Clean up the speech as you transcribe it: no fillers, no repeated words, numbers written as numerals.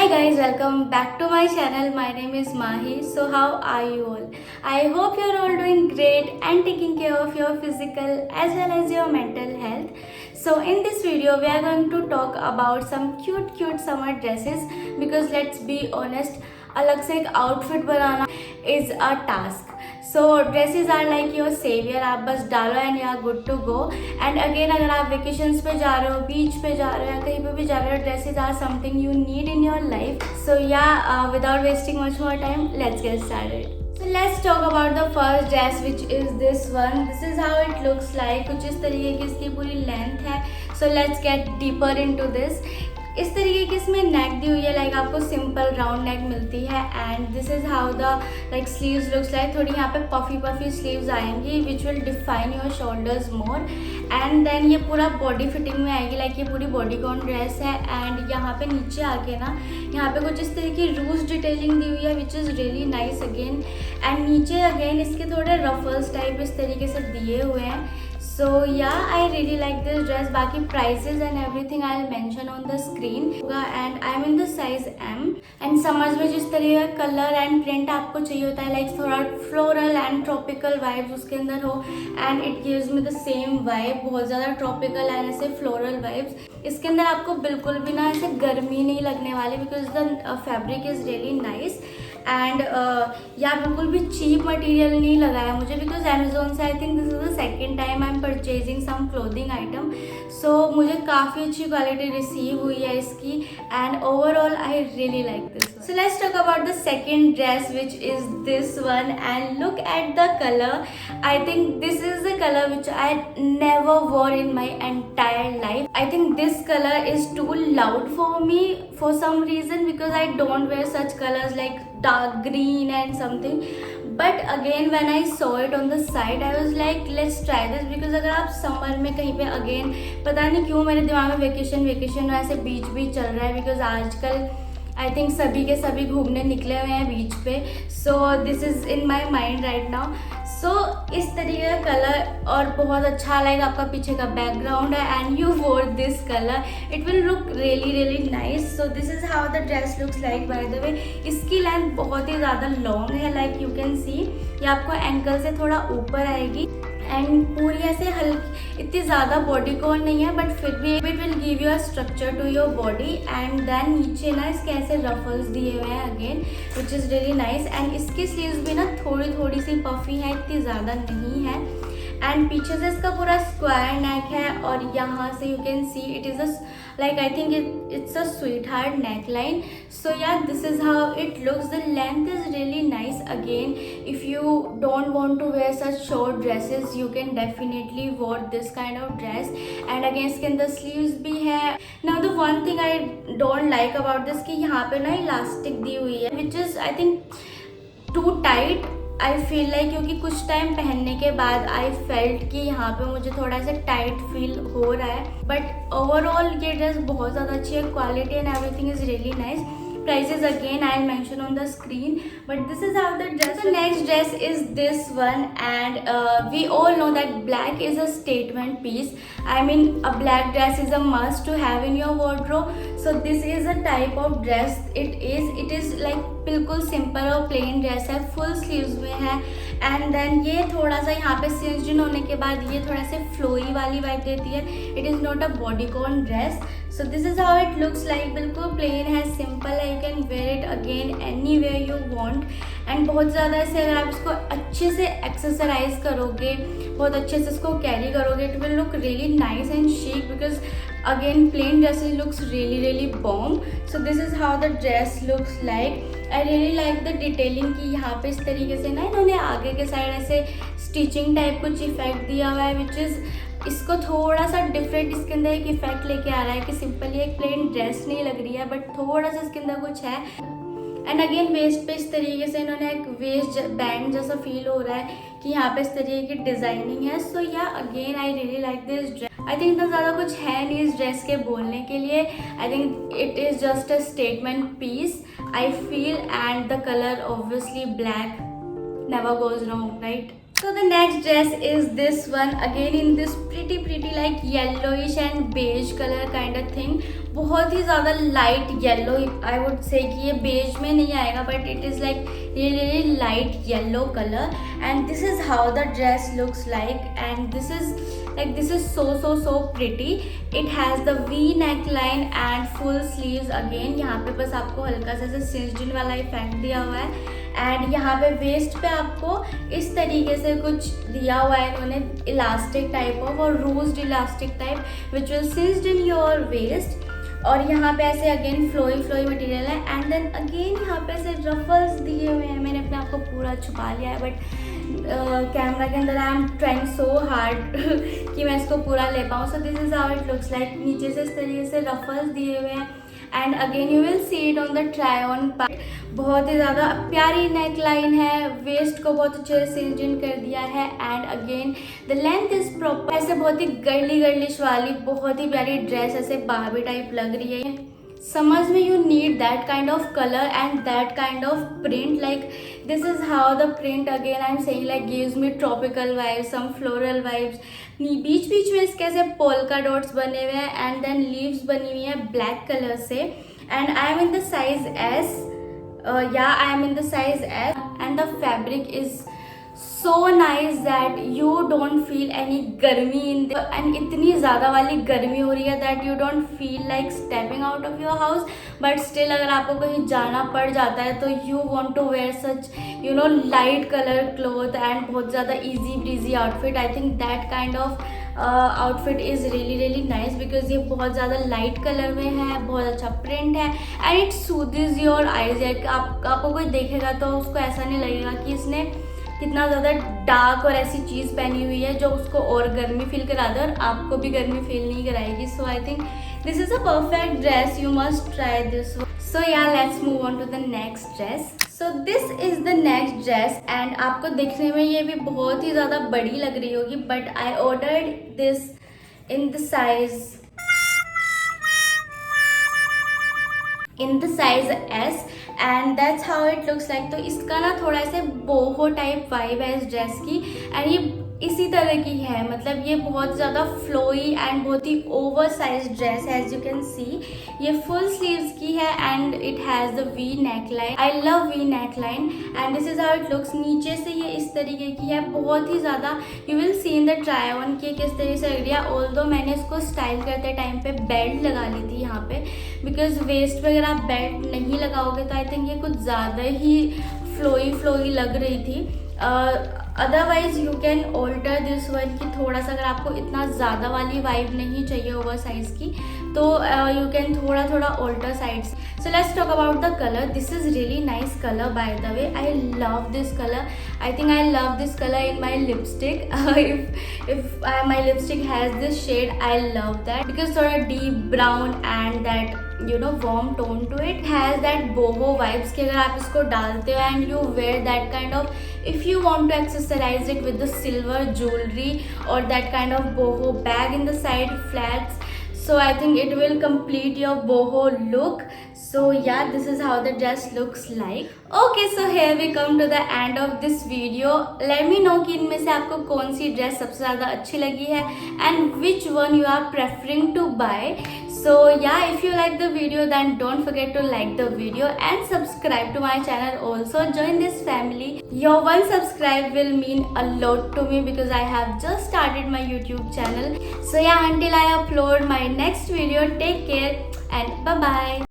Hi guys, welcome back to my channel. My name is Mahi. So how are you all? I hope you're all doing great and taking care of your physical as well as your mental health. So in this video we are going to talk about some cute summer dresses because let's be honest, अलग से एक outfit banana is a task. So dresses are like your savior. आप बस डालो and you are good to go. And again अगर आप vacations पे जा रहे हो, बीच पे जा रहे हो या कहीं पे भी जा रहे हो, dresses are something you need in your life. So yeah, without wasting much more time, let's get started. So let's talk about the first dress, which is this one. This is how it looks like. कुछ इस तरीके की इसकी पूरी length है. So let's get deeper into this. इस तरीके की इसमें नेक दी हुई है, लाइक आपको सिंपल राउंड नेक मिलती है. And this is how the like sleeves looks like. थोड़ी यहाँ पे पफी स्लीव्स आएंगी which will define your shoulders more. And then ये पूरा बॉडी फिटिंग में आएगी, लाइक ये पूरी बॉडी कॉन ड्रेस है. एंड यहाँ पे नीचे आके ना यहाँ पे कुछ इस तरह की रूज डिटेलिंग दी हुई है विच is really nice again. And नीचे अगेन इसके थोड़े रफल्स टाइप इस तरीके से दिए हुए हैं. So yeah, I really like this dress. बाकी prices and everything I'll mention on the screen. And I'm in the size M. And summers में जिस तरह का कलर एंड प्रिंट आपको चाहिए होता है, लाइक थोड़ा फ्लोरल एंड ट्रॉपिकल वाइब्स उसके अंदर हो, and it gives me the same vibe. बहुत ज़्यादा ट्रॉपिकल एंड ऐसे फ्लोरल वाइब्स. इसके अंदर आपको बिल्कुल भी ना ऐसे गर्मी नहीं लगने वाली because the fabric is really nice. And यहाँ बिल्कुल भी चीप मटेरियल नहीं लगाया मुझे बिकॉज अमेजोन से I think this is the second time I am purchasing some clothing item. So मुझे काफ़ी अच्छी क्वालिटी रिसीव हुई है इसकी. And overall I really like this. So let's talk about the second dress which is this one. And look at the colour. I think this is the colour which I never wore in my entire life. I think this colour is too loud for me for some reason because I don't wear such colors like dark green and something. But again when I saw it on the site I was like let's try this because अगर आप summer में कहीं पे again पता नहीं क्यों मेरे दिमाग में वेकेशन ऐसे बीच चल रहा है बिकॉज आजकल आई थिंक सभी के सभी घूमने निकले हुए हैं बीच पे. So this is in my mind right now. So इस तरीके का कलर और बहुत अच्छा लाइक आपका पीछे का बैकग्राउंड है एंड यू वोर this colour, it will look really nice. So this is how the dress looks like. Bye the वे इसकी लेंथ बहुत ही ज़्यादा लॉन्ग है, लाइक यू कैन सी ये आपको एंकल से थोड़ा ऊपर आएगी. एंड पूरी ऐसे हल्की इतनी ज़्यादा बॉडी कॉन नहीं है बट फिर भी it will give you a structure to your body. And then नीचे ना इसके ऐसे रफल्स दिए हुए हैं again which is really nice. And इसकी स्लीव्स भी ना थोड़ी सी पफी है, इतनी ज़्यादा नहीं है. एंड पीछे से इसका पूरा स्क्वायर नेक है और यहाँ से you can see it is a like I think it's a sweetheart neckline. So yeah, this is how it looks. The length is really nice. Again, if you don't want to wear such short dresses you can definitely wear this kind of dress. And again इसके अंदर sleeves भी है. Now the one thing I don't like about this कि यहाँ पे ना elastic दी हुई है which is I think too tight. I feel like क्योंकि कुछ टाइम पहनने के बाद आई फेल्ट कि यहाँ पे मुझे थोड़ा सा टाइट फील हो रहा है. बट ओवरऑल ये ड्रेस बहुत ज़्यादा अच्छी है. Quality and everything is really nice. Prices again I'll mention on the screen, but this is how the dress. The next dress is this one, and we all know that black is a statement piece. I mean a black dress is a must to have in your wardrobe. So this is a type of dress. It is like बिल्कुल simple और plain dress है, full sleeves में है. And then ये थोड़ा सा यहाँ पे सिंज्ड होने के बाद ये थोड़ा से फ्लोई वाली वाइब देती है. It is not a bodycon dress. So this is how it looks like. बिल्कुल प्लेन है, सिंपल है. You can wear it again anywhere you want. And बहुत ज़्यादा ऐसे अगर आप इसको अच्छे से एक्सेसराइज करोगे, बहुत अच्छे से इसको कैरी करोगे, it will look really nice and chic because again plain dresses looks really bomb. So this is how the dress looks like. I really like the detailing कि यहाँ पे इस तरीके से ना इन्होंने आगे के साइड ऐसे स्टिचिंग टाइप कुछ इफेक्ट दिया हुआ है विच इज़ इसको थोड़ा सा डिफरेंट इसके अंदर एक इफेक्ट लेके आ रहा है कि सिंपली एक प्लेन ड्रेस नहीं लग रही है बट थोड़ा सा इसके अंदर कुछ है. एंड अगेन वेस्ट पे इस तरीके से इन्होंने एक वेस्ट बैंड जैसा फील हो रहा है कि यहाँ पे इस तरीके की डिज़ाइनिंग है. सो या again I really like this dress. I think इतना ज़्यादा कुछ है नहीं इस ड्रेस के बोलने के लिए. I think it is just a statement piece I feel. And the colour obviously black never goes wrong right. So the next dress is this one, again in this pretty like yellowish and beige color kind of thing. बहुत ही ज़्यादा light yellow, I would say कि ये beige में नहीं आएगा, but it is like really light yellow colour. And this is how the dress looks like. And this is so pretty. It has the V neckline and full sleeves. again यहाँ पे बस आपको हल्का सा सिंज्ड वाला इफेक्ट दिया हुआ है. एंड यहाँ पे वेस्ट पे आपको इस तरीके से कुछ दिया हुआ है इन्होंने, इलास्टिक टाइप ऑफ और ruched elastic type which will cinched in your waist. और यहाँ पे ऐसे अगेन फ्लोई मटेरियल है. एंड देन अगेन यहाँ पे ऐसे रफल्स दिए हुए हैं. मैंने अपने आप को पूरा छुपा लिया है, बट कैमरा के अंदर I am trying so hard कि मैं इसको पूरा ले पाऊँ. So this is how it looks like. नीचे से इस तरीके से रफल्स दिए हुए हैं. And again you will see it on the try on part. बहुत ही ज़्यादा प्यारी नेक लाइन है. वेस्ट को बहुत अच्छे से सिंज इन कर दिया है. And again the length is proper. ऐसे बहुत ही गर्लिश वाली बहुत ही प्यारी ड्रेस, ऐसे बारबी टाइप लग रही है. समर्स में you need that kind of color and that kind of print. Like this is how the print, again I'm saying, like gives me tropical vibes, some floral vibes. बीच में इसके ऐसे polka dots बने हुए हैं and then leaves बनी हुई है black colour से. And I am in the size S. I am in the size S. And the fabric is so nice that you don't feel any गर्मी in the, and इतनी ज़्यादा वाली गर्मी हो रही है that you don't feel like stepping out of your house, but still अगर आपको कहीं जाना पड़ जाता है तो you want to wear such light color cloth and बहुत ज़्यादा easy breezy outfit. I think that kind of outfit is really nice because ये बहुत ज़्यादा लाइट कलर में है, बहुत अच्छा प्रिंट है एंड इट सूदिज योर आइज. आपको कोई देखेगा तो उसको ऐसा नहीं लगेगा कि इसने कितना ज़्यादा डार्क और ऐसी चीज़ पहनी हुई है जो उसको और गर्मी फील करा दे, और आपको भी गर्मी फील नहीं कराएगी. So I think this is a perfect dress. You must try this. So ya let's move on to the next dress. So this is the next dress and आपको देखने में ये भी बहुत ही ज़्यादा बड़ी लग रही होगी, but I ordered this in the size S and that's how it looks like. तो इसका ना थोड़ा ऐसे बोहो टाइप वाइब है इस ड्रेस की. एंड ये इसी तरह की है, मतलब ये बहुत ज़्यादा फ्लोई एंड बहुत ही ओवर साइज ड्रेस है. एज यू कैन सी ये फुल स्लीव्स की है and it has the V neck line. I love V neck line and this is how it looks. नीचे से ये इस तरीके की है, बहुत ही ज़्यादा. You will see in the try on कि किस तरीके से लग रही है. ऑल्दो मैंने इसको स्टाइल करते टाइम पे बेल्ट लगा ली थी यहाँ पे, बिकॉज वेस्ट पे अगर आप बेल्ट नहीं लगाओगे तो आई थिंक ये कुछ ज़्यादा ही फ्लोई लग रही थी. Otherwise you can alter this one कि थोड़ा सा अगर आपको इतना ज़्यादा वाली वाइब नहीं चाहिए ओवर साइज की तो यू कैन थोड़ा alter sides. So let's talk about the colour. This is really nice colour by the way. I love this colour. I think I love this colour in my lipstick. if my lipstick has this shade, I love that because थोड़ा deep brown and that warm tone to it. Has that boho vibes कि अगर आप इसको डालते हो and you wear that kind of, if you want to accessorize it with the silver jewelry or that kind of boho bag in the side flats, so I think it will complete your boho look. So yeah, this is how the dress looks like. Okay, so here we come to the end of this video. Let me know कि इनमें से आपको कौन सी dress सबसे ज़्यादा अच्छी लगी है and which one you are preferring to buy. So yeah, if you like the video then don't forget to like the video and subscribe to my channel also. Join this family. Your one subscribe will mean a lot to me because I have just started my YouTube channel. So yeah, until I upload my next video, take care and bye bye.